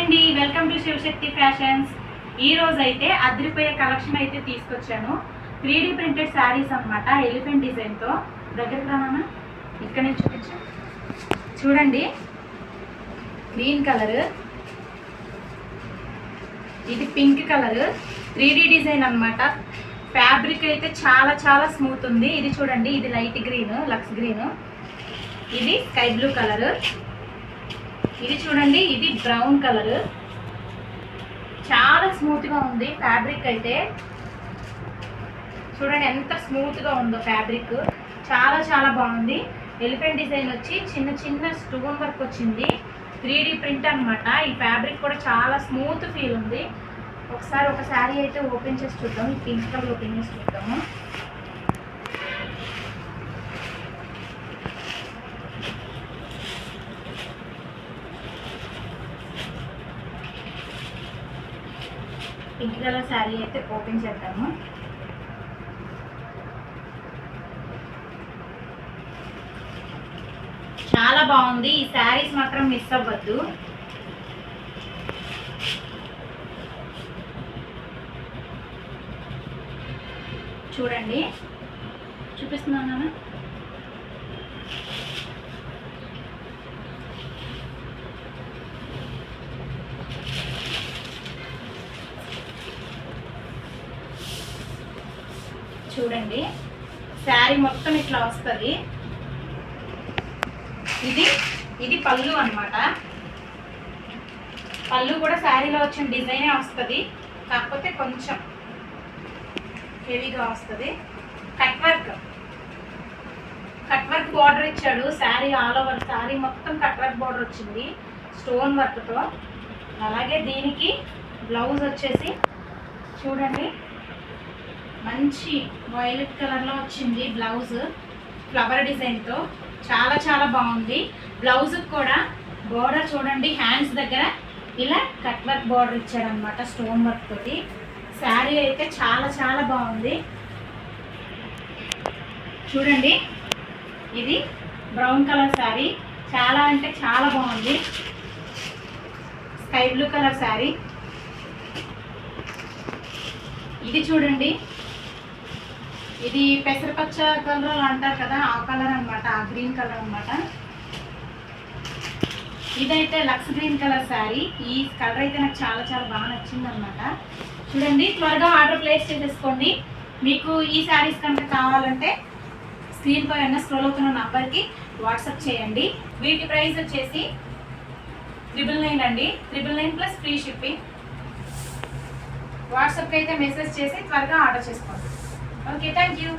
అండి, welcome to Shivashakti fashions. ఈ రోజు అయితే అదిరిపోయే కలెక్షన్ అయితే తీసుకొచ్చాను. 3D ప్రింటెడ్ శారీస్ అన్నమాట, ఎలిఫెంట్ డిజైన్తో. దగ్గరికి రానా, ఇక్కడ నుంచి చూపించు. చూడండి, గ్రీన్ కలర్, ఇది పింక్ కలర్, 3D డిజైన్ అన్నమాట. ఫ్యాబ్రిక్ అయితే చాలా చాలా స్మూత్ ఉంది. ఇది చూడండి, ఇది లైట్ గ్రీన్, లక్స్ గ్రీన్. ఇది స్కై బ్లూ కలర్. ఇది చూడండి, ఇది బ్రౌన్ కలర్. చాలా స్మూత్గా ఉంది ఫ్యాబ్రిక్ అయితే. చూడండి ఎంత స్మూత్గా ఉందో ఫ్యాబ్రిక్, చాలా చాలా బాగుంది. ఎలిఫెంట్ డిజైన్ వచ్చి చిన్న చిన్న స్టోన్ వర్క్ వచ్చింది. 3D ప్రింట్ అన్నమాట. ఈ ఫ్యాబ్రిక్ కూడా చాలా స్మూత్ ఫీల్ ఉంది. ఒకసారి ఒక శారీ అయితే ఓపెన్ చేసి చూద్దాం. ఈ పింక్ కలర్ ఓపెన్ చేసి చూద్దాము. పింక్ కలర్ శారీ అయితే ఓపెన్ చేద్దాము. చాలా బాగుంది. ఈ శారీస్ మాత్రం మిస్ అవ్వద్దు. చూడండి, చూపిస్తున్నాను. చూడండి, శారీ మొత్తం ఇట్లా వస్తుంది. ఇది పళ్ళు అన్నమాట. పళ్ళు కూడా శారీలో వచ్చిన డిజైనే వస్తుంది, కాకపోతే కొంచెం హెవీగా వస్తుంది. కట్ వర్క్ బార్డర్ ఇచ్చాడు. శారీ ఆల్ ఓవర్ శారీ మొత్తం కట్ వర్క్ బార్డర్ వచ్చింది స్టోన్ వర్క్తో. అలాగే దీనికి బ్లౌజ్ వచ్చేసి చూడండి, మంచి వైలెట్ కలర్లో వచ్చింది బ్లౌజ్, ఫ్లవర్ డిజైన్తో. చాలా చాలా బాగుంది. బ్లౌజ్కి కూడా బోర్డర్ చూడండి, హ్యాండ్స్ దగ్గర ఇలా కట్ వర్క్ బోర్డర్ ఇచ్చాడనమాట స్టోన్ వర్క్ తోటి. శారీ అయితే చాలా చాలా బాగుంది. చూడండి, ఇది బ్రౌన్ కలర్ శారీ, చాలా అంటే చాలా బాగుంది. Sky blue colour sari. ఇది చూడండి, ఇది పెసరపచ్చ కలర్ అంటారు కదా, ఆ కలర్ అనమాట, ఆ గ్రీన్ కలర్ అనమాట. ఇదైతే లక్స్ గ్రీన్ కలర్ శారీ. ఈ కలర్ అయితే నాకు చాలా చాలా బాగా నచ్చింది అనమాట. చూడండి, త్వరగా ఆర్డర్ ప్లేస్ చేసేసుకోండి. మీకు ఈ శారీస్ కనుక కావాలంటే స్క్రీన్ పై ఉన్న స్క్రోల్ అవుతున్న నంబర్కి వాట్సాప్ చేయండి. వీటి ప్రైస్ వచ్చేసి 999 అండి. 999 ప్లస్ ఫ్రీ షిప్పింగ్. వాట్సాప్కి అయితే మెసేజ్ చేసి త్వరగా ఆర్డర్ చేసుకోండి. Okay, thank you.